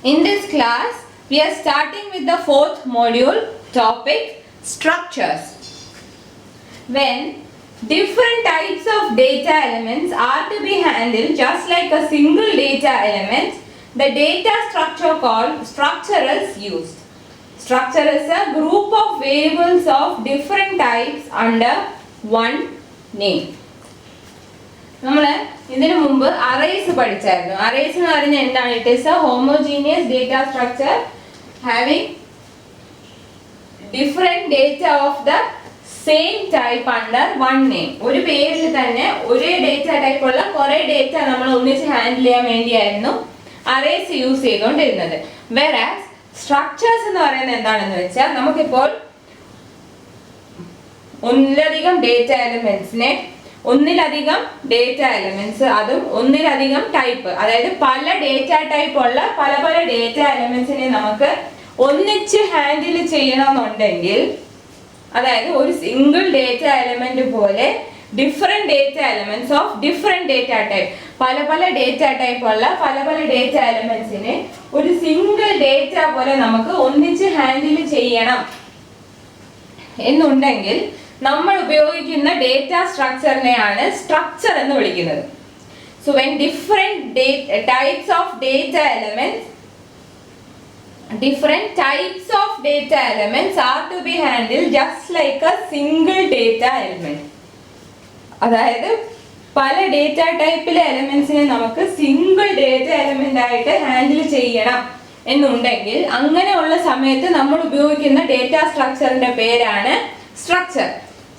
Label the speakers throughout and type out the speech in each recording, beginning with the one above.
Speaker 1: In this class, we are starting with the fourth module topic structures. When different types of data elements are to be handled just like a single data element, the data structure called structure is used. Structure is a group of variables of different types under one name. നമ്മൾ ഇതിനു മുമ്പ് arrays പഠിച്ചായിരുന്നു. Arrays എന്ന് പറഞ്ഞാൽ എന്താണ്? It is A homogeneous data structure having different data of the same type under one name. ഒരു പേരിൽ തന്നെ ഒരേ ഡേറ്റ ടൈപ്പ് ഉള്ള കുറെ ഡേറ്റ നമ്മൾ ഒന്നിച്ച് ഹാൻഡിൽ ചെയ്യാൻ വേണ്ടിയായിരുന്നു അറേസ് യൂസ് ചെയ്തുകൊണ്ടിരുന്നത്. വെറാസ് സ്ട്രക്ചേഴ്സ് എന്ന് പറയുന്നത് എന്താണെന്ന് വെച്ചാൽ നമുക്കിപ്പോൾ ഒന്നിലധികം ഡേറ്റ എലമെന്റ്സ് അതും ഒന്നിലധികം ടൈപ്പ്, അതായത് പല ഡേറ്റ ടൈപ്പ് ഉള്ള പല പല ഡേറ്റ എലമെന്റ്സിനെ നമുക്ക് ഒന്നിച്ച് ഹാൻഡിൽ ചെയ്യണമെന്നുണ്ടെങ്കിൽ, അതായത് ഒരു സിംഗിൾ ഡേറ്റ എലമെന്റ് പോലെ different data elements of different data type, പല പല ഡേറ്റ ടൈപ്പ് ഉള്ള പല പല ഡേറ്റ എലമെന്റ്സിനെ ഒരു സിംഗിൾ ഡേറ്റ പോലെ നമുക്ക് ഒന്നിച്ച് ഹാൻഡിൽ ചെയ്യണം എന്നുണ്ടെങ്കിൽ നമ്മൾ ഉപയോഗിക്കുന്ന ഡേറ്റ സ്ട്രക്ചറിനെയാണ് സ്ട്രക്ചർ എന്ന് വിളിക്കുന്നത്. So when different types of data elements are to be handle just like a single data element, അതായത് പല ഡേറ്റ ടൈപ്പിലെ എലമെന്റ്സിനെ നമുക്ക് സിംഗിൾ ഡേറ്റ എലമെന്റ് ആയിട്ട് ഹാൻഡിൽ ചെയ്യണം എന്നുണ്ടെങ്കിൽ, അങ്ങനെയുള്ള സമയത്ത് നമ്മൾ ഉപയോഗിക്കുന്ന ഡേറ്റ സ്ട്രക്ചറിന്റെ പേരാണ് structure.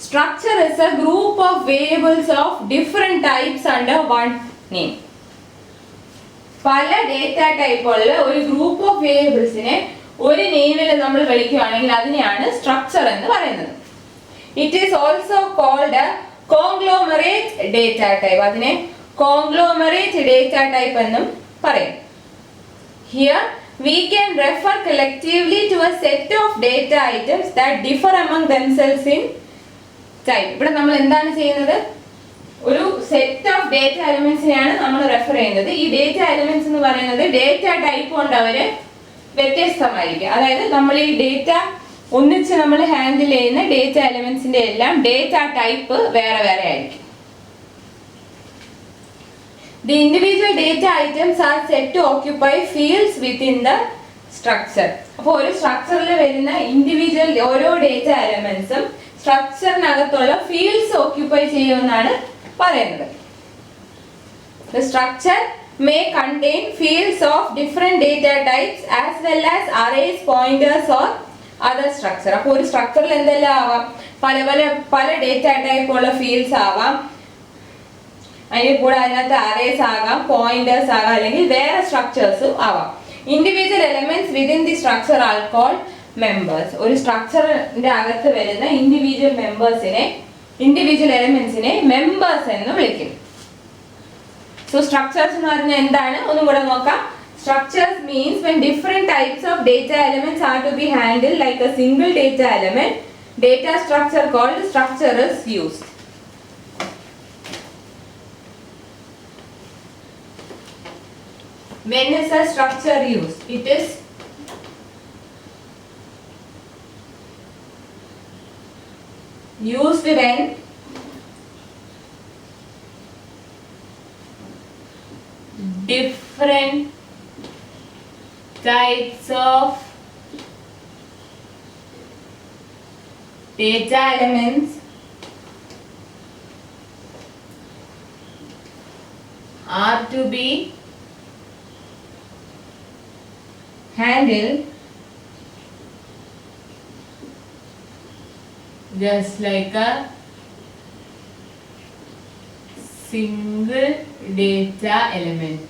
Speaker 1: Structure is a group of variables of different types under one name. പല ഡേറ്റ ടൈപ്പ് ഉള്ള ഒരു ഗ്രൂപ്പ് ഓഫ് വേരിയബിൾസിനെ ഒരു നെയിമിൽ നമ്മൾ വിളിക്കുകയാണെങ്കിൽ അതിനെയാണ് സ്ട്രക്ചർ എന്ന് പറയുന്നത്. It is also called a conglomerate data type. അതിനെ കോൺഗ്ലോമറേറ്റ് ഡേറ്റ ടൈപ്പ് എന്നും പറയും. Here we can refer collectively to a set of data items that differ among themselves in type. ഇവിടെ നമ്മൾ എന്താണ് ചെയ്യുന്നത്? ഒരു സെറ്റ് ഓഫ് ഡേറ്റ എലമെന്റ്സിനെയാണ് നമ്മൾ refer ചെയ്യുന്നത്. ഈ ഡേറ്റ എലമെന്റ്സ് എന്ന് പറയുന്നത് ഡേറ്റ ടൈപ്പ് കൊണ്ട് അവര് വ്യത്യസ്തമായിരിക്കും. അതായത് നമ്മൾ ഈ ഡേറ്റ ഒന്നിച്ച് നമ്മൾ ഹാൻഡിൽ ചെയ്യുന്ന ഡേറ്റ എലമെന്റ്സിന്റെ എല്ലാം ഡേറ്റ ടൈപ്പ് വേറെ വേറെ ആയിരിക്കും. The individual data items are set to occupy fields within the structure. അപ്പോൾ ഒരു സ്ട്രക്ചറിൽ വരുന്ന ഇൻഡിവിജ്വൽ ഓരോ ഡേറ്റ എലമെന്റ്സും സ്ട്രക്ചറിനകത്തുള്ള ഫീൽഡ്സ് ഓക്യുപ്പൈ ചെയ്യുമെന്നാണ് പറയുന്നത്. The structure may contain fields of different data types as well as arrays, pointers or other structure. അപ്പോൾ ഒരു സ്ട്രക്ചറിൽ എന്തെല്ലാം ആവാം? പല ഡേറ്റ ടൈപ്പ് ഉള്ള ഫീൽഡ്സ് ആവാം, അതിന് കൂടെ അതിനകത്ത് അറേസ് ആകാം, പോയിന്റേഴ്സ് ആകാം, അല്ലെങ്കിൽ വേറെ സ്ട്രക്ചേഴ്സും ആവാം. Individual elements within the structure are called members. ഒരു സ്ട്രക്ചറിന്റെ അകത്ത് വരുന്ന ഇൻഡിവിജ്വൽ എലമെന്റ്സിനെ മെമ്പേഴ്സ് എന്ന് വിളിക്കും. സോ സ്ട്രക്ചേഴ്സ് എന്ന് പറഞ്ഞാൽ എന്താണ് ഒന്നും കൂടെ നോക്കാം. Structures means when different types of data elements are to be handled like a single data element, data structure called structure is used. When is a structure used? It is used when different types of data elements are to be handled just like a single data element.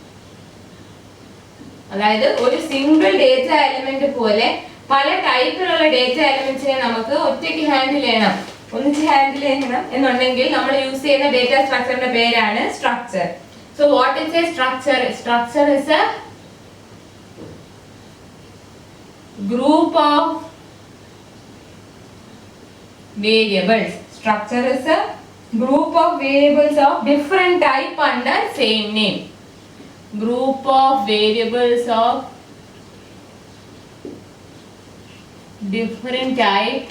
Speaker 1: അതായത് ഒരു single data element പോലെ പല ടൈപ്പിലുള്ള data എലമെന്റ്സിനെ നമുക്ക് ഒറ്റയ്ക്ക് ഒന്നിച്ച് handle ചെയ്യണം എന്നുണ്ടെങ്കിൽ നമ്മൾ യൂസ് ചെയ്യുന്ന ഡേറ്റ സ്ട്രക്ചറിന്റെ പേരാണ് structure. So what is A structure? Structure is A group of variables. Structure is a group of variables of different type under same name. Group of variables of different type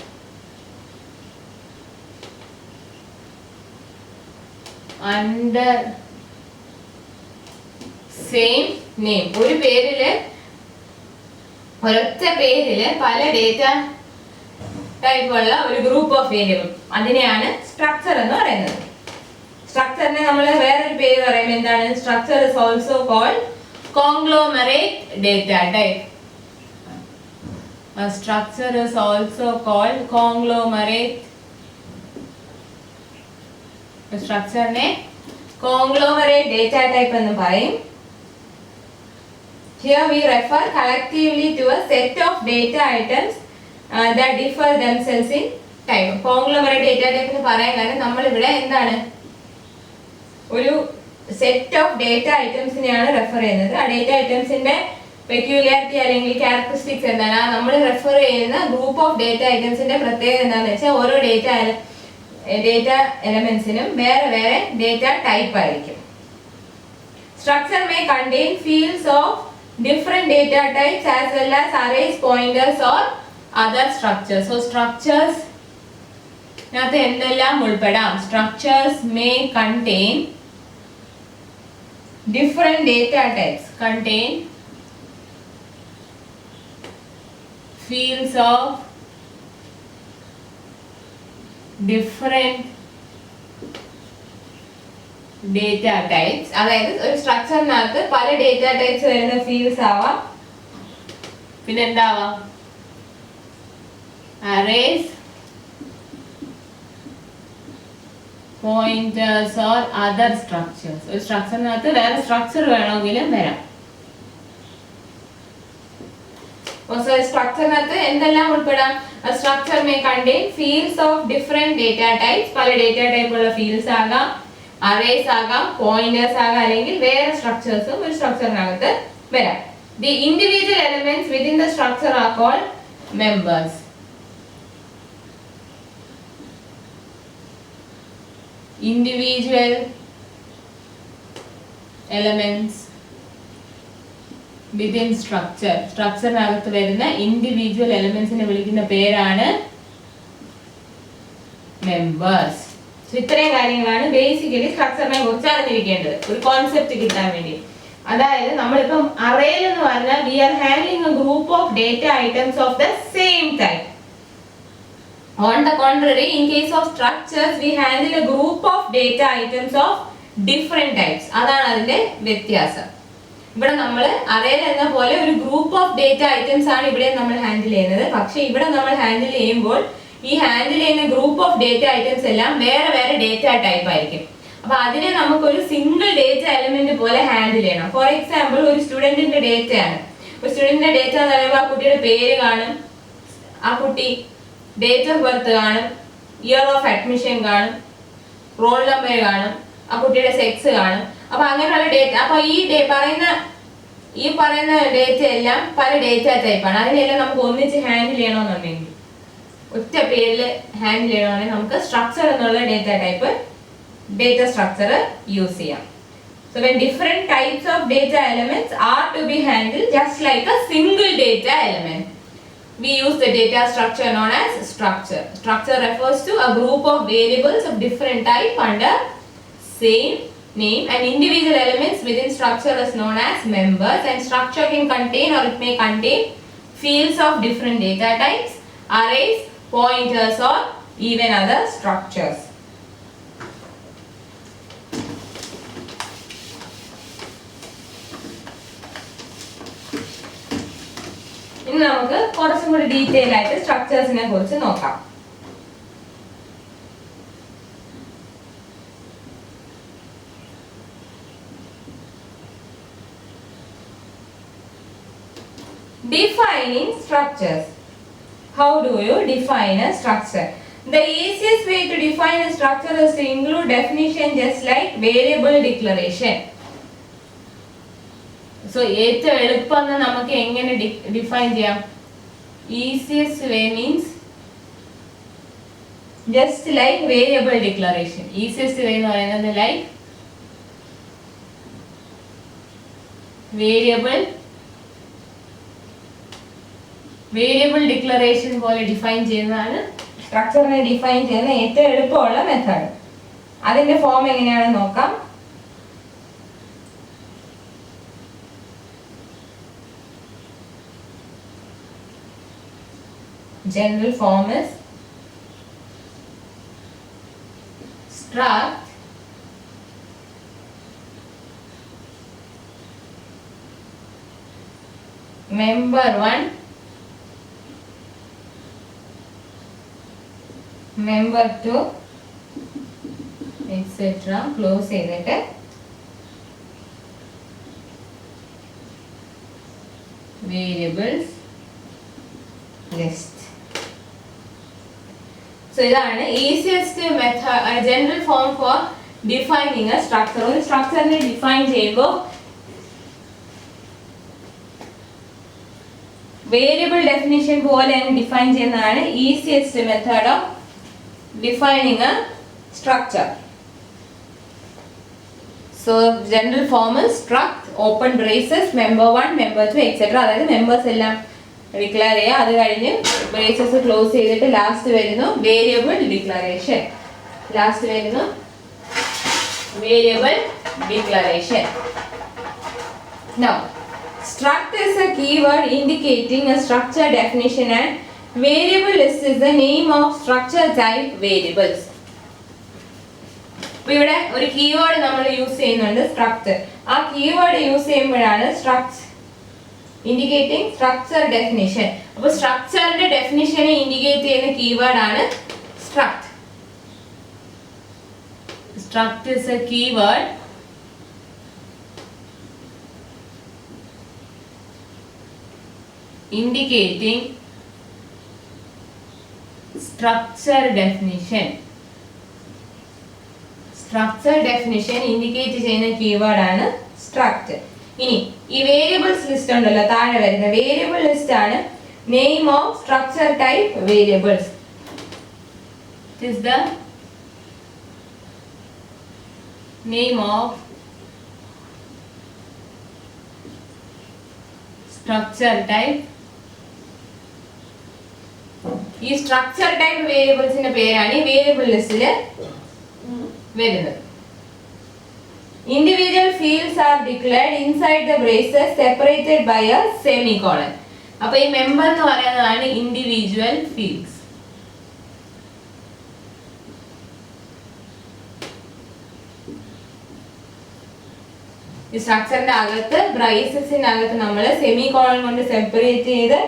Speaker 1: under same name. ഒരു പേരില് ഒരൊറ്റ പേരില് പല data type ഉള്ള ഒരു group of variable, അതിനെയാണ് structure എന്ന് പറയുന്നത്. സ്ട്രക്ചറിനെ നമ്മൾ വേറൊരു പേര് പറയും, എന്താണ്? Structure is also called conglomerate data type. A structure is also called conglomerate. സ്ട്രക്ചറിനെ conglomerate data type എന്ന് പറയും. Here we refer collectively to a set of data items that differ themselves in type. Conglomerate data type എന്ന് പറയാൻ കാരണം നമ്മൾ ഇവിടെ എന്താണ്, ഒരു set of data ഐറ്റംസിനെയാണ് refer ചെയ്യുന്നത്. ആ ഡേറ്റ ഐറ്റംസിന്റെ പെക്യൂലിയാരിറ്റി അല്ലെങ്കിൽ ക്യാരക്ടറിസ്റ്റിക്സ് എന്താണ്, നമ്മൾ റെഫർ ചെയ്യുന്ന ഗ്രൂപ്പ് ഓഫ് ഡേറ്റ ഐറ്റംസിന്റെ പ്രത്യേകത എന്താണെന്ന് വെച്ചാൽ ഓരോ ഡേറ്റ എലമെന്റ്സിനും വേറെ വേറെ ഡേറ്റ ടൈപ്പ് ആയിരിക്കും. Structure may contain fields of different data types as well as arrays, pointers or other structures. So structures ഇതിനകത്ത് എന്തെല്ലാം ഉൾപ്പെടാം? Structures may contain different data types, contain fields of different data types. അതായത് ഒരു സ്ട്രക്ചറിനകത്ത് പല data types വരുന്ന fields ആവാം, പിന്നെ എന്താവാം? arrays, pointers or other structures. ഒരു സ്ട്രക്ചറിനകത്ത് വേറെ സ്ട്രക്ചർ വേണമെങ്കിലും വരാം. സ്ട്രക്ചറിനകത്ത് എന്തെല്ലാം ഉൾപ്പെടാം? Structure may contain fields of different data types, പല ഡേറ്റ ടൈപ്പ് ഉള്ള ഫീൽഡ്സ് ആകാം, അറേസ് ആകാം, പോയിന്റേഴ്സ് ആകാം, അല്ലെങ്കിൽ വേറെ സ്ട്രക്ചേഴ്സും ഒരു സ്ട്രക്ചറിനകത്ത് വരാം. The individual elements within the structure are called members. Individual elements within structure. സ്ട്രക്ചറിനകത്ത് വരുന്ന ഇൻഡിവിജ്വൽ എലമെന്റ്സിനെ വിളിക്കുന്ന പേരാണ് മെമ്പേഴ്സ്. ഇത്രയും കാര്യങ്ങളാണ് ബേസിക്കലി സ്ട്രക്ചറിനെ കുറിച്ച് അറിഞ്ഞിരിക്കേണ്ടത് ഒരു കോൺസെപ്റ്റ് കിട്ടാൻ വേണ്ടി. അതായത് നമ്മളിപ്പം അറേയിൽ എന്ന് പറഞ്ഞാൽ we are handling a group of data items of the same type. On the contrary, in case of structures, we handle a group of data items of different types. അതാണ് അതിന്റെ വ്യത്യാസം. ഇവിടെ നമ്മൾ അറേയിൽ എന്ന പോലെ ഒരു ഗ്രൂപ്പ് ഓഫ് ഡേറ്റ ഐറ്റംസ് ആണ് ഇവിടെ നമ്മൾ ഹാൻഡിൽ ചെയ്യുന്നത്. പക്ഷെ ഇവിടെ നമ്മൾ ഹാൻഡിൽ ചെയ്യുമ്പോൾ ഈ ഹാൻഡിൽ ചെയ്യുന്ന ഗ്രൂപ്പ് ഓഫ് ഡേറ്റ ഐറ്റംസ് എല്ലാം വേറെ വേറെ ഡേറ്റ ടൈപ്പ് ആയിരിക്കും. അപ്പൊ അതിനെ നമുക്ക് ഒരു സിംഗിൾ ഡേറ്റ എലമെന്റ് പോലെ ഹാൻഡിൽ ചെയ്യണം. ഫോർ എക്സാമ്പിൾ, ഒരു സ്റ്റുഡന്റിന്റെ ഡേറ്റ ആണ്. ഒരു സ്റ്റുഡന്റിന്റെ ഡേറ്റ എന്ന് പറയുമ്പോൾ ആ കുട്ടിയുടെ പേര് കാണും, ആ കുട്ടി ഡേറ്റ് ഓഫ് ബർത്ത് കാണും, ഇയർ ഓഫ് അഡ്മിഷൻ കാണും, റോൾ നമ്പർ കാണും, ആ കുട്ടിയുടെ സെക്സ് കാണും. അപ്പൊ അങ്ങനെയുള്ള ഡേറ്റ, അപ്പൊ ഈ പറയുന്ന ഡേറ്റ എല്ലാം പല ഡേറ്റ ടൈപ്പാണ്. അതിനെല്ലാം നമുക്ക് ഒന്നിച്ച് ഹാൻഡിൽ ചെയ്യണമെന്നുണ്ടെങ്കിൽ, ഒറ്റ പേരിൽ ഹാൻഡിൽ ചെയ്യണമെന്നുണ്ടെങ്കിൽ നമുക്ക് സ്ട്രക്ചർ എന്നുള്ള ഡേറ്റ സ്ട്രക്ചർ യൂസ് ചെയ്യാം. So when different types of data elements are to be handled just like a single data element, we use the data structure known as structure. Structure refers to a group of variables of different type under same name, and individual elements within structure is known as members, and structure can contain or it may contain fields of different data types, arrays, pointers or even other structures. ഇനി നമുക്ക് കുറച്ചും കൂടി detail ആയിട്ട് സ്ട്രക്ചേഴ്സിനെ കുറിച്ച് നോക്കാം. Defining structures. How do you define a structure? The easiest way to define a structure is to include definition just like variable declaration. So ഏറ്റവും എളുപ്പം നമുക്ക് എങ്ങനെ ഡിഫൈൻ ചെയ്യാം? Easiest way means just like variable declaration. Easiest way എന്ന് പറയുന്നത് like variable variable declaration പോലെ define ചെയ്യുന്നതാണ് സ്ട്രക്ചറിനെ define ചെയ്യുന്ന ഏറ്റവും എളുപ്പമുള്ള മെത്തേഡ്. അതിന്റെ ഫോം എങ്ങനെയാണെന്ന് നോക്കാം. General form is struct member 1 member 2 etc. Close ചെയ്തിട്ട് വേരിയബിൾസ് ലിസ്റ്റ്. So ഇതാണ് easiest method, general form four defining A structure. ഒരു സ്ട്രക്ചറിനെ ഡിഫൈൻ ചെയ്യുമ്പോൾ വേരിയബിൾ ഡെഫിനിഷൻ പോലെ ഡിഫൈൻ ചെയ്യുന്നതാണ് easiest method of defining A structure. So general form struct open braces member 1 member 2 etc. അതായത് members എല്ലാം declare ചെയ്യുക. അത് കഴിഞ്ഞ് ബ്രേസസ് ക്ലോസ് ചെയ്തിട്ട് ലാസ്റ്റ് വരുന്നു വേരിയബിൾ ഡിക്ലറേഷൻ. ലാസ്റ്റ് വരുന്നു variable declaration. Now, struct is a keyword indicating a structure definition and variable list is the name of structure type variables. അപ്പോൾ ഇവിടെ ഒരു കീവേഡ് നമ്മൾ യൂസ് ചെയ്യുന്നുണ്ട് സ്ട്രക്ചർ. ആ കീവേഡ് യൂസ് ചെയ്യുമ്പോഴാണ് സ്ട്രക്ചർ ഇൻഡിക്കേറ്റിംഗ് സ്ട്രക്ചർ ഡെഫിനിഷൻ. അപ്പോൾ സ്ട്രക്ചറിന്റെ ഡെഫിനിഷനെ indicate ചെയ്യുന്ന keyword ആണ് struct. Struct is a keyword indicating structure definition. Structure definition indicate ചെയ്യുന്ന കീവേഡ് ആണ് സ്ട്രക്ട്. ഇനി ഈ വേരിയബിൾസ് ലിസ്റ്റ് ഉണ്ടല്ലോ താഴെ വരുന്ന വേരിയബിൾ ലിസ്റ്റ് ആണ് name of structure type variables. It is the name of structure type. ഈ സ്ട്രക്ചർ ടൈപ്പ് വേരിയബിൾസിന്റെ പേരാണ് ഈ വേരിയബിൾ ലിസ്റ്റിൽ വരുന്നത്. Individual fields are declared inside the braces separated by a semicolon. അപ്പോൾ ഈ മെമ്പർ എന്ന് പറയുന്നതാണ് ഇൻഡിവിജ്വൽ ഫീൽഡ്സ്. ഈ സ്ട്രക്ചറിന്റെ അകത്ത് ബ്രേസസിന്റെ അകത്ത് നമ്മൾ സെമികോളൻ കൊണ്ട് സെപ്പറേറ്റ് ചെയ്ത്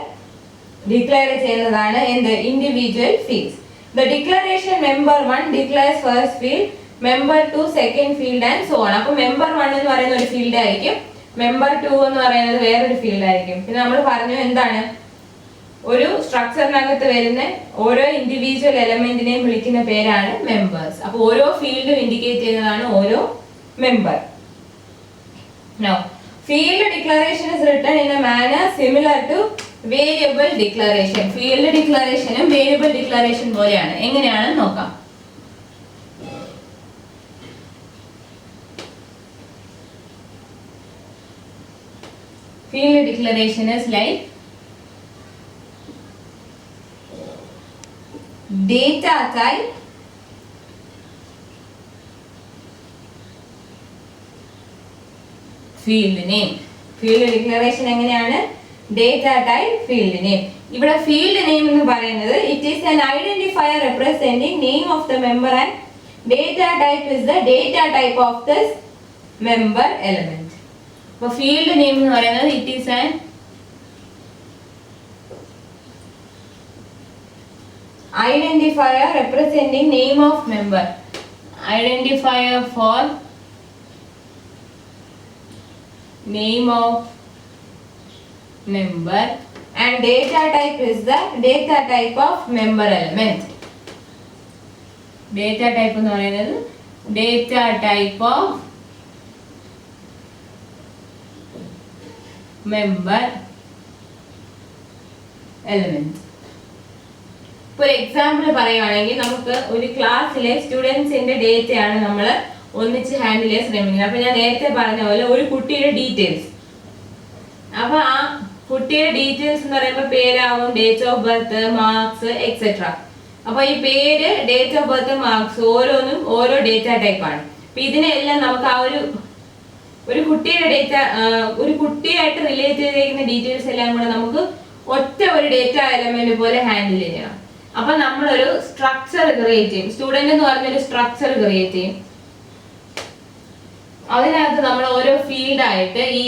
Speaker 1: ഡിക്ലെയർ ചെയ്യുന്നതാണ് എന്ത് individual fields. The declaration member 1 declares first field, member 2 second field and so on. അപ്പോൾ member 1 എന്ന് പറയുന്ന ഒരു ഫീൽഡ് ആയിരിക്കും, member 2 എന്ന് പറയുന്നത് വേറൊരു ഫീൽഡ് ആയിരിക്കും. പിന്നെ നമ്മൾ പറഞ്ഞു എന്താണ് ഒരു സ്ട്രക്ചറിനകത്ത് വരുന്ന ഓരോ ഇൻഡിവിജ്വൽ എലമെന്റിനെയും വിളിക്കുന്ന പേരാണ് മെമ്പേഴ്സ്. അപ്പോൾ ഓരോ ഫീൽഡും ഇൻഡിക്കേറ്റ് ചെയ്യുന്നതാണ് ഓരോ member. Now, field declaration is written in a manner similar to variable declaration. Field declaration ഉം variable declaration പോലെയാണ്. എങ്ങനെയാണെന്ന് നോക്കാം. Field declaration is like data type field name. Field declaration എങ്ങനെയാണ് data type field name. ഇവിടെ field name എന്ന് പറയുന്നത് it is an identifier representing name of the member and data type is the data type of this member element. അപ്പോൾ field name എന്ന് പറയുന്നത് it is an identifier representing name of member. Identifier for name of member and data type is the data type of member element. Data type എന്ന് പറയുന്നത് data type of member element. For example പറയുകയാണെങ്കിൽ നമുക്ക് ഒരു ക്ലാസ്സിലെ സ്റ്റുഡൻസിന്റെ ഡേറ്റയാണ് നമ്മൾ ഒന്നിച്ച് handle ചെയ്യാൻ ശ്രമിക്കുന്നത്. അപ്പോൾ ഞാൻ നേരത്തെ പറഞ്ഞ പോലെ ഒരു കുട്ടിയുടെ ഡീറ്റെയിൽസ്, അപ്പോൾ ആ കുട്ടിയുടെ ഡീറ്റെയിൽസ് എന്ന് പറയുമ്പോൾ പേരാവും, date of birth, marks etcetera. അപ്പൊ ഈ പേര്, ഡേറ്റ് ഓഫ് ബർത്ത്, മാർക്സ് ഓരോന്നും ഓരോ ഡേറ്റ ടൈപ്പ് ആണ്. അപ്പൊ ഇതിനെല്ലാം നമുക്ക് ആ ഒരു കുട്ടിയുടെ ഡേറ്റ, ഒരു കുട്ടിയായിട്ട് റിലേറ്റ് ചെയ്തിരിക്കുന്ന ഡീറ്റെയിൽസ് എല്ലാം കൂടെ നമുക്ക് ഒറ്റ ഒരു ഡേറ്റ എലമെന്റ് പോലെ ഹാൻഡിൽ ചെയ്യണം. അപ്പൊ നമ്മളൊരു സ്ട്രക്ചർ ക്രിയേറ്റ് ചെയ്യും. സ്റ്റുഡന്റ് എന്ന് പറഞ്ഞൊരു സ്ട്രക്ചർ ക്രിയേറ്റ് ചെയ്യും. അതിനകത്ത് നമ്മൾ ഓരോ ഫീൽഡ് ആയിട്ട് ഈ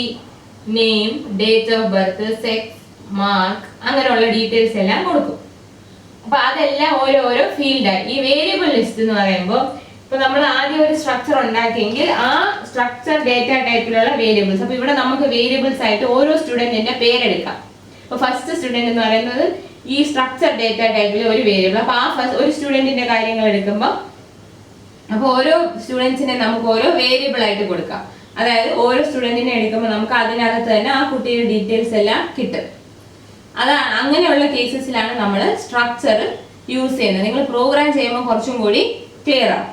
Speaker 1: name, date of birth, sex, mark അങ്ങനെയുള്ള ഡീറ്റെയിൽസ് എല്ലാം കൊടുക്കും. അപ്പൊ അതെല്ലാം ഓരോരോ ഫീൽഡായി. ഈ വേരിയബിൾ ലിസ്റ്റ് എന്ന് പറയുമ്പോൾ ഇപ്പൊ നമ്മൾ ആദ്യം ഒരു സ്ട്രക്ചർ ഉണ്ടാക്കിയെങ്കിൽ ആ സ്ട്രക്ചർ ഡേറ്റ ടൈപ്പിലുള്ള വേരിയബിൾസ്. അപ്പൊ ഇവിടെ നമുക്ക് വേരിയബിൾസ് ആയിട്ട് ഓരോ സ്റ്റുഡന്റിന്റെ പേരെടുക്കാം. അപ്പൊ ഫസ്റ്റ് സ്റ്റുഡന്റ് എന്ന് പറയുന്നത് ഈ സ്ട്രക്ചർ ഡേറ്റ ടൈപ്പിലെ ഒരു വേരിയബിൾ. അപ്പൊ ആ ഒരു സ്റ്റുഡന്റിന്റെ കാര്യങ്ങൾ എടുക്കുമ്പോൾ അപ്പൊ ഓരോ സ്റ്റുഡൻസിനെ നമുക്ക് ഓരോ വേരിയബിൾ ആയിട്ട് കൊടുക്കാം. അതായത് ഓരോ സ്റ്റുഡന്റിനെ എടുക്കുമ്പോൾ നമുക്ക് അതിനകത്ത് തന്നെ ആ കുട്ടിയുടെ ഡീറ്റെയിൽസ് എല്ലാം കിട്ടും. അതാണ് അങ്ങനെയുള്ള കേസസിലാണ് നമ്മൾ സ്ട്രക്ചർ യൂസ് ചെയ്യുന്നത്. നിങ്ങൾ പ്രോഗ്രാം ചെയ്യുമ്പോൾ കുറച്ചും കൂടി ക്ലിയർ ആവും.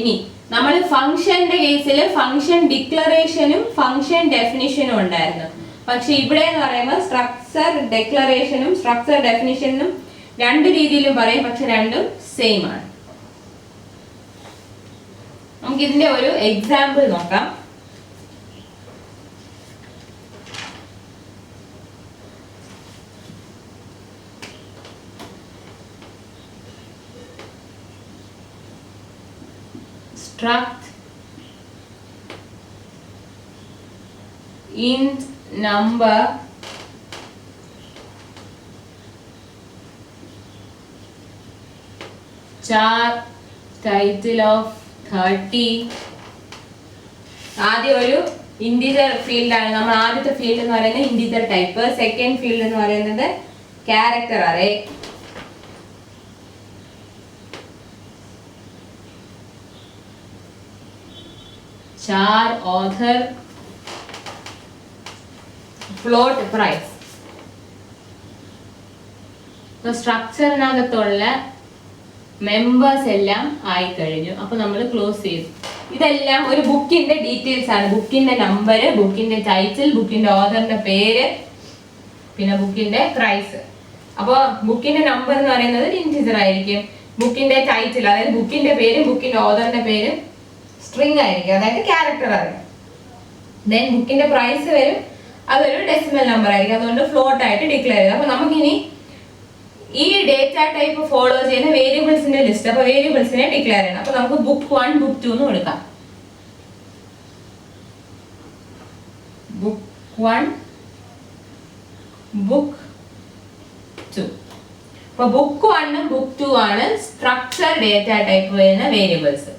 Speaker 1: ഇനി നമ്മൾ ഫംഗ്ഷന്റെ കേസിൽ ഫംഗ്ഷൻ ഡിക്ലറേഷനും ഫംഗ്ഷൻ ഡെഫിനിഷനും ഉണ്ടായിരുന്നു. പക്ഷെ ഇവിടെ എന്ന് പറയുമ്പോൾ സ്ട്രക്ചർ ഡിക്ലറേഷനും സ്ട്രക്ചർ ഡെഫിനിഷനും രണ്ട് രീതിയിലും പറയും, പക്ഷെ രണ്ടും സെയിം ആണ്. നമുക്ക് ഇതിന്റെ ഒരു എക്സാമ്പിൾ നോക്കാം. Struct int number char title of 30. ആദ്യം ഒരു ഇന്റിജർ ഫീൽഡ് ആണ്. നമ്മൾ ആദ്യത്തെ ഫീൽഡ് എന്ന് പറയുന്നത് ഇന്റിജർ ടൈപ്പ്. സെക്കൻഡ് ഫീൽഡ് എന്ന് പറയുന്നത് character array. char author, float price. സ്ട്രക്ചറിനകത്തുള്ള മെമ്പേഴ്സ് എല്ലാം ആയി കഴിഞ്ഞു. അപ്പൊ നമ്മൾ ക്ലോസ് ചെയ്തു. ഇതെല്ലാം ഒരു ബുക്കിന്റെ ഡീറ്റെയിൽസ് ആണ്. ബുക്കിന്റെ നമ്പർ, ബുക്കിന്റെ ടൈറ്റിൽ, ബുക്കിന്റെ ഓഥറിന്റെ പേര്, പിന്നെ ബുക്കിന്റെ പ്രൈസ്. അപ്പോൾ ബുക്കിന്റെ നമ്പർ എന്ന് പറയുന്നത് ഇന്റിജർ ആയിരിക്കും. ബുക്കിന്റെ ടൈറ്റിൽ, അതായത് ബുക്കിന്റെ പേരും ബുക്കിന്റെ ഓഥറിന്റെ പേരും സ്ട്രിംഗ് ആയിരിക്കും, അതായത് ക്യാരക്ടർ ആയിരിക്കും. ദെൻ ബുക്കിന്റെ പ്രൈസ് വരും, അതൊരു ഡെസിമൽ നമ്പർ ആയിരിക്കും. അതുകൊണ്ട് ഫ്ലോട്ട് ആയിട്ട് ഡിക്ലെയർ ചെയ്യും. അപ്പൊ നമുക്കിനി ഈ ഡേറ്റ ടൈപ്പ് ഫോളോ ചെയ്യുന്ന വേരിയബിൾസിന്റെ ലിസ്റ്റ്. അപ്പൊ വേരിയബിൾസിനെ ഡിക്ലെയർ ചെയ്യണം. അപ്പൊ നമുക്ക് ബുക്ക് 1, ബുക്ക് 2 എന്ന് കൊടുക്കാം. Book 1, book 2. അപ്പൊ ബുക്ക് 1 ഉം ബുക്ക് 2 ആണ് സ്ട്രക്ചർ ഡേറ്റ ടൈപ്പ് വരുന്ന വേരിയബിൾസ്.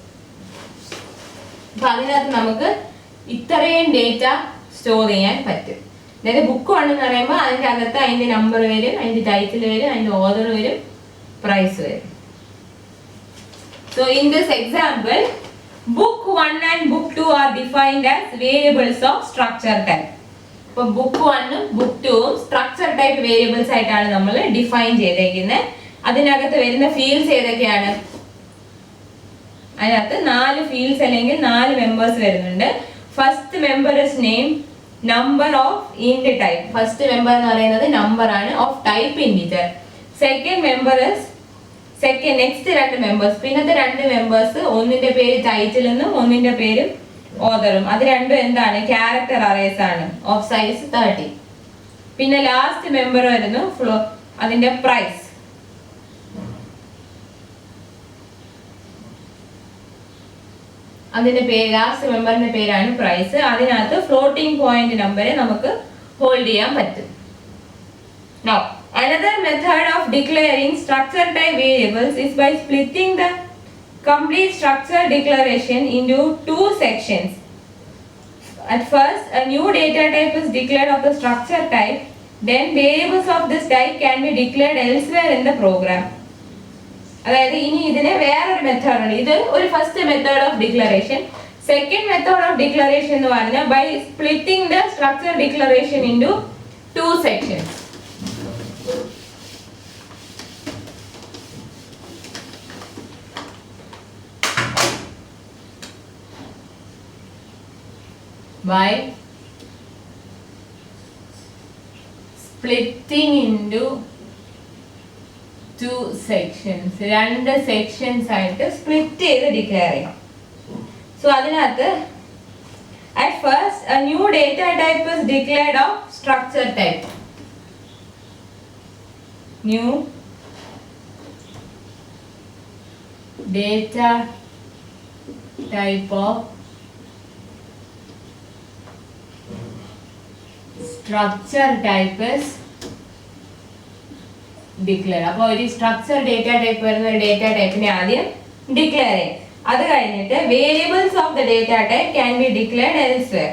Speaker 1: അപ്പൊ അതിനകത്ത് നമുക്ക് ഇത്രയും ഡേറ്റ സ്റ്റോർ ചെയ്യാൻ പറ്റും. അതായത് ബുക്ക് 1 എന്ന് പറയുമ്പോൾ അതിൻ്റെ അകത്ത് അതിന്റെ നമ്പർ വരും, അതിന്റെ ടൈറ്റിൽ വരും, അതിന്റെ ഓർഡർ വരും, പ്രൈസ് വരും. So in this example book 1 and book 2 are defined as variables of structure type. അപ്പൊ ബുക്ക് 1 ഉം ബുക്ക് 2 ഉം സ്ട്രക്ചർ ടൈപ്പ് വേരിയബിൾസ് ആയിട്ടാണ് നമ്മൾ ഡിഫൈൻ ചെയ്തേക്കുന്നത്. അതിനകത്ത് വരുന്ന ഫീൽഡ്സ് ഏതൊക്കെയാണ്? അതിനകത്ത് 4 ഫീൽഡ്സ് അല്ലെങ്കിൽ 4 മെമ്പേഴ്സ് വരുന്നുണ്ട്. First member is name, number of int type. First member എന്ന് പറയുന്നത് നമ്പർ ആണ്, of type integer. Second member is next 2 members. പിന്നത്തെ 2 മെമ്പേഴ്സ്, ഒന്നിന്റെ പേര് ടൈറ്റിൽ എന്നും ഒന്നിന്റെ പേര് ഓതറും. അത് രണ്ടും എന്താണ്? ക്യാരക്ടർ അറേസ് ആണ്, ഓഫ് സൈസ് 30. പിന്നെ ലാസ്റ്റ് മെമ്പർ വരുന്നു അതിന്റെ പ്രൈസ്. അതിന്റെ പേര്, ലാസ്റ്റ് മെമ്പറിന്റെ പേരാണ് പ്രൈസ്. അതിനകത്ത് ഫ്ലോട്ടിംഗ് പോയിന്റ് നമ്പർ നമുക്ക് ഹോൾഡ് ചെയ്യാൻ പറ്റും. Now, another method of declaring structure type variables is by splitting the complete structure declaration into 2 sections. At first, a new data type is declared of the structure type. Then variables of this type can be declared elsewhere in the program. അതായത് ഇനി ഇതിന് വേറൊരു method ഉണ്ട്. ഇത് ഒരു first method of declaration. Second method of declaration എന്ന് പറഞ്ഞാൽ by splitting the structure declaration into 2 sections. by splitting into two sections. രണ്ട് sections ആയിട്ട് split ചെയ്ത് declare ചെയ്യാം. So അതിനകത്ത് at first a new data type is declared of structure type. New data type of structure type is declared. അപ്പോൾ ഒരു structure data type വരുന്ന ഒരു data type നെ ആദ്യം declare ചെയ്യും. അത് കഴിഞ്ഞിട്ട് variables of the data type can be declared elsewhere.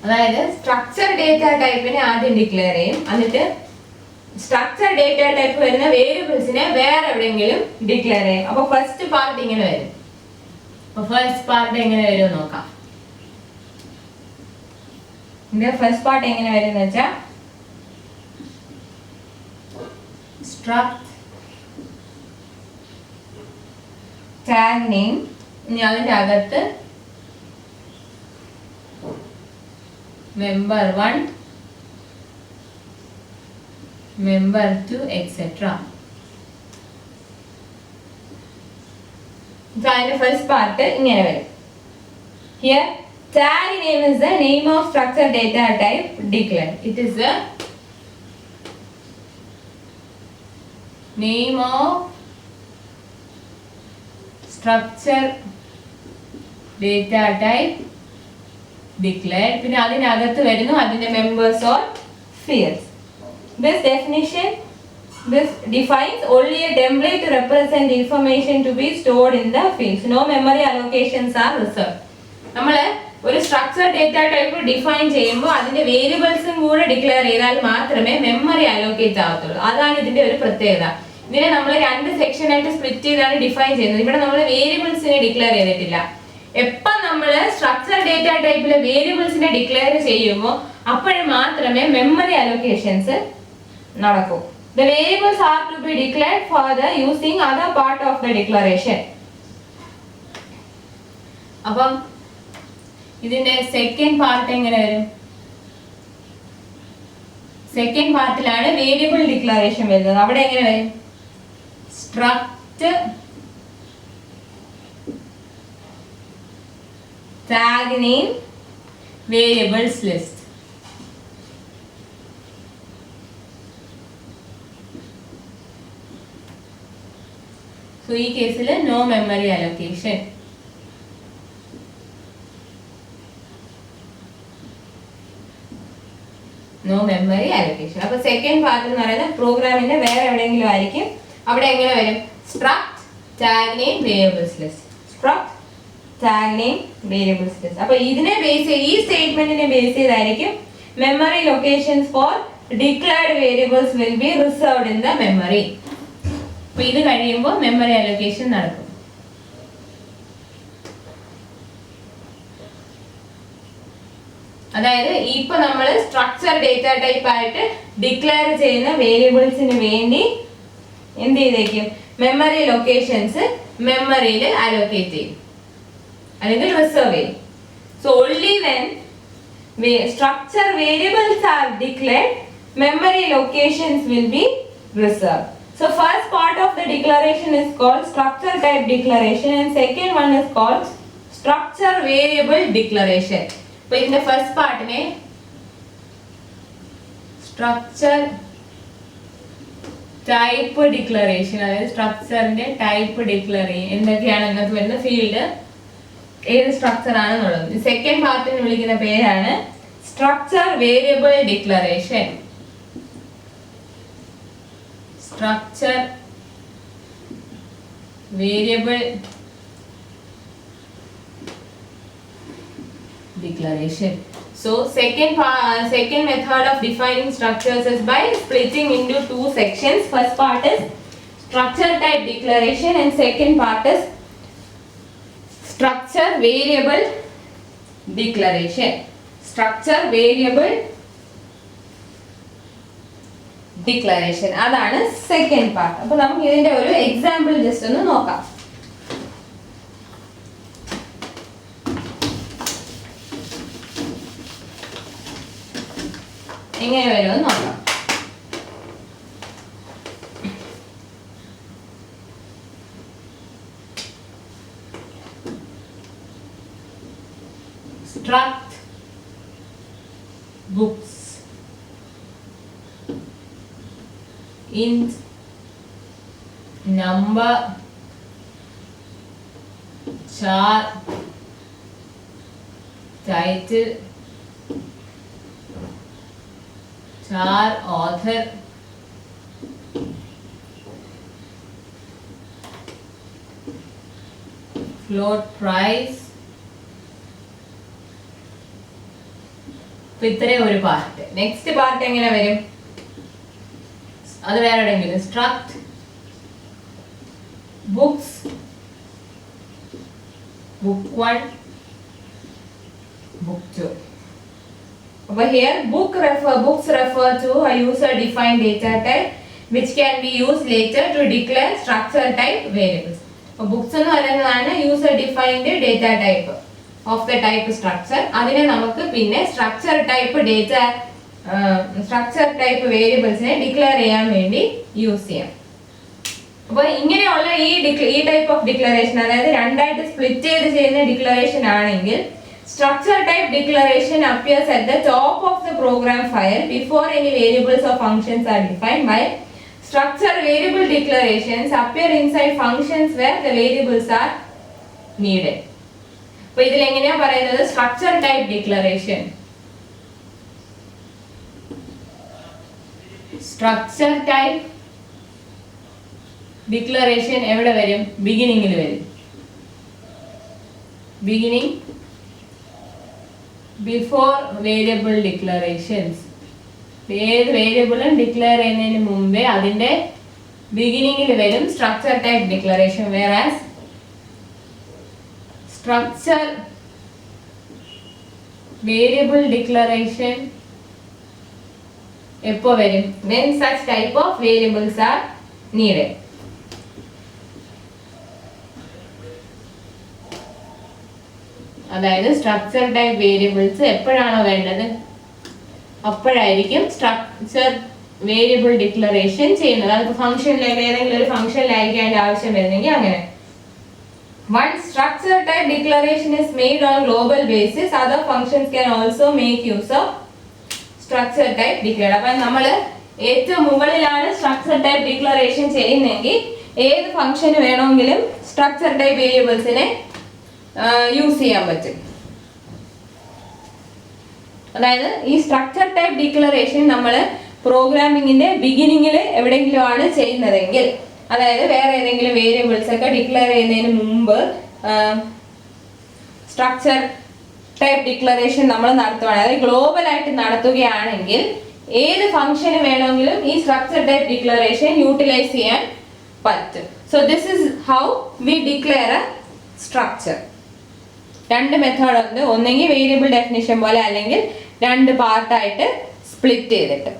Speaker 1: അതായത് സ്ട്രക്ചർ ഡേറ്റ ടൈപ്പിനെ ആദ്യം ഡിക്ലെയർ ചെയ്യും, എന്നിട്ട് സ്ട്രക്ചർ ഡേറ്റ ടൈപ്പ് വരുന്ന വേരിയബിൾസിനെ വേറെ എവിടെയെങ്കിലും ഡിക്ലെയർ ചെയ്യും. അപ്പൊ ഫസ്റ്റ് പാർട്ട് ഇങ്ങനെ വരും. അപ്പൊ ഫസ്റ്റ് പാർട്ട് എങ്ങനെ വരും നോക്കാം. ഇതിന്റെ ഫസ്റ്റ് പാർട്ട് എങ്ങനെ വരും എന്ന് വെച്ചാൽ struct tag name, ഇനി അതിന്റെ അകത്ത് member 1, member 2, etc. So അതിന്റെ ഫസ്റ്റ് പാർട്ട് ഇങ്ങനെ വരും. Here tag name is the name of structure data type declared. It is the name of structure data type declared. പിന്നെ അതിനകത്ത് വരുന്നു അതിന്റെ members or fields. This definition defines only a template to represent information to be stored in the fields. No memory allocations are reserved. നമ്മൾ ഒരു structure data type define ചെയ്യുമ്പോൾ അതിന്റെ വേരിയബിൾസും കൂടെ declare ചെയ്താൽ മാത്രമേ മെമ്മറി അലോക്കേറ്റ് ആവത്തുള്ളൂ. അതാണ് ഇതിന്റെ ഒരു പ്രത്യേകത. ഇതിനെ നമ്മൾ രണ്ട് സെക്ഷൻ ആയിട്ട് സ്പ്ലിറ്റ് ചെയ്താണ് ഡിഫൈൻ ചെയ്യുന്നത്. ഇവിടെ നമ്മൾ വേരിയബിൾസിനെ ഡിക്ലെയർ ചെയ്തിട്ടില്ല. എപ്പം നമ്മൾ സ്ട്രക്ചർ ഡേറ്റ ടൈപ്പിലെ വേരിയബിൾസിനെ ഡിക്ലെയർ ചെയ്യുമ്പോൾ അപ്പോൾ മാത്രമേ മെമ്മറി അലോക്കേഷൻസ് നടക്കൂ. The variables are to be declared further using other part of the declaration. അപ്പം ഇതിന്റെ സെക്കൻഡ് പാർട്ട് എങ്ങനെ വരും? സെക്കൻഡ് പാർട്ടിലാണ് വേരിയബിൾ ഡിക്ലറേഷൻ വരുന്നത്. അവിടെ എങ്ങനെ വരും? struct tag name variables list. So ഈ കേസിൽ no memory allocation. No memory allocation. അപ്പോൾ സെക്കൻഡ് പാർട്ട് എന്ന് പറയുന്നത് പ്രോഗ്രാമിന്റെ വേറെ എവിടെയെങ്കിലും ആയിരിക്കും. അവിടെ എങ്ങനെ വരും? struct tag name variables list. struct tag name variables list. അപ്പോൾ ഇതിനെ ബേസ് ഈ സ്റ്റേറ്റ്മെന്റിനെ base ചെയ്തായിരിക്കും memory locations for declared variables will be reserved in the memory. അപ്പോൾ ഇത് കഴിയുമ്പോൾ memory allocation നടക്കും. അതായത് ഇപ്പൊ നമ്മൾ സ്ട്രക്ചർ ഡേറ്റ ടൈപ്പ് ആയിട്ട് ഡിക്ലെയർ ചെയ്യുന്ന വേരിയബിൾസിന് വേണ്ടി എന്ത് ചെയ്തേക്കും? മെമ്മറി ലൊക്കേഷൻസ് മെമ്മറിയിൽ അലോക്കേറ്റ് ചെയ്യും അല്ലെങ്കിൽ റിസർവ് ചെയ്യും. So only when structure variables are declared memory locations will be reserve. So first part of the declaration is called structure type declaration and second one is called structure variable declaration. So in the first part ne structure type declaration അതായത് സ്ട്രക്ചറിന്റെ type declare ചെയ്യും. എന്തൊക്കെയാണ് അതിനകത്ത് വരുന്ന field, ഏത് structure ആണെന്നുള്ളത്. Second പാർട്ടിന് വിളിക്കുന്ന പേരാണ് structure variable declaration. structure variable declaration. So second method of defining structures is by splitting into two sections. First part is structure type declaration, and second part is structure variable declaration. Structure variable declaration, അതാണ് second part. അപ്പോൾ നമുക്ക് ഇതിന്റെ ഒരു example just ഒന്ന് നോക്കാം. എങ്ങനെ വരുമെന്ന് നോക്കാം. Struct books int number char title char author float price. ഇത്രയും ഒരു പാർട്ട്. നെക്സ്റ്റ് പാർട്ട് എങ്ങനെ വരും? അത് വേറെ എവിടെയെങ്കിലും struct books book 1 book 2. Over here books refer to a user defined data type which can be used later to declare structure type variables. അപ്പോൾ books എന്ന് പറയുന്നതാണ് user defined data type of the type structure. അതിനെ നമുക്ക് പിന്നെ structure type data structure type variablesനെ declare ചെയ്യാൻ വേണ്ടി use ചെയ്യാം. അപ്പോൾ ഇങ്ങനെയുള്ള ഈ ടൈപ്പ് ഓഫ് ഡിക്ലറേഷൻ, അതായത് രണ്ടായിട്ട് സ്പ്ലിറ്റ് ചെയ്ത് ചെയ്യുന്ന ഡിക്ലറേഷൻ ആണെങ്കിൽ structure type declaration appears at the top of the program file before any variables or functions are defined, while structure variable declarations appear inside functions where the variables are needed. അപ്പോൾ ഇതിൽ എങ്ങനെയാ പറയുന്നത്? structure type declaration, structure type declaration എവിടെ വരും? ബിഗിനിങ്ങിൽ വരും. Beginning before variable declarations. ഏത് വേരിയബിളും declare ചെയ്യുന്നതിന് മുമ്പേ അതിന്റെ ബിഗിനിങ്ങിൽ വരും structure type declaration. വേറാസ് structure variable declaration എപ്പോ വരും? when such type of variables are needed. അതായത് സ്ട്രക്ചർ ടൈപ്പ് വേരിയബിൾസ് എപ്പോഴാണോ വേണ്ടത് അപ്പോഴായിരിക്കും സ്ട്രക്ചർ വേരിയബിൾ ഡിക്ലറേഷൻ ചെയ്യുന്നത്. അത് ഫംഗ്ഷനിലേക്ക് ഏതെങ്കിലും ഒരു ഫംഗ്ഷനിലായിരിക്കും അതിന്റെ ആവശ്യം വരുന്നെങ്കിൽ അങ്ങനെ. Once structure type declaration is made on global basis, other functions can also make use of structure type declaration. അപ്പോൾ നമ്മൾ ഏറ്റവും മുകളിലാണ് സ്ട്രക്ചർ ടൈപ്പ് ഡിക്ലറേഷൻ ചെയ്യുന്നെങ്കിൽ ഏത് ഫംഗ്ഷന് വേണമെങ്കിലും സ്ട്രക്ചർ ടൈപ്പ് വേരിയബിൾസിനെ യൂസ് ചെയ്യാൻ പറ്റും. അതായത് ഈ സ്ട്രക്ചർ ടൈപ്പ് ഡിക്ലറേഷൻ നമ്മൾ പ്രോഗ്രാമിങ്ങിന്റെ ബിഗിനിങ്ങിൽ എവിടെയെങ്കിലും ആണ് ചെയ്യുന്നതെങ്കിൽ, അതായത് വേറെ ഏതെങ്കിലും വേരിയബിൾസ് ഒക്കെ ഡിക്ലെയർ ചെയ്യുന്നതിന് മുമ്പ് സ്ട്രക്ചർ ടൈപ്പ് ഡിക്ലറേഷൻ നമ്മൾ നടത്തുകയാണ്, അതായത് ഗ്ലോബൽ ആയിട്ട് നടത്തുകയാണെങ്കിൽ ഏത് ഫംഗ്ഷന് വേണമെങ്കിലും ഈ സ്ട്രക്ചർ ടൈപ്പ് ഡിക്ലറേഷൻ യൂട്ടിലൈസ് ചെയ്യാൻ പറ്റും. So this is how we declare A structure. രണ്ട് മെത്തേഡ് ഉണ്ട്, ഒന്നെങ്കിൽ വേരിയബിൾ ഡെഫിനിഷൻ പോലെ അല്ലെങ്കിൽ രണ്ട് പാർട്ടായിട്ട് സ്പ്ലിറ്റ് ചെയ്തിട്ട്.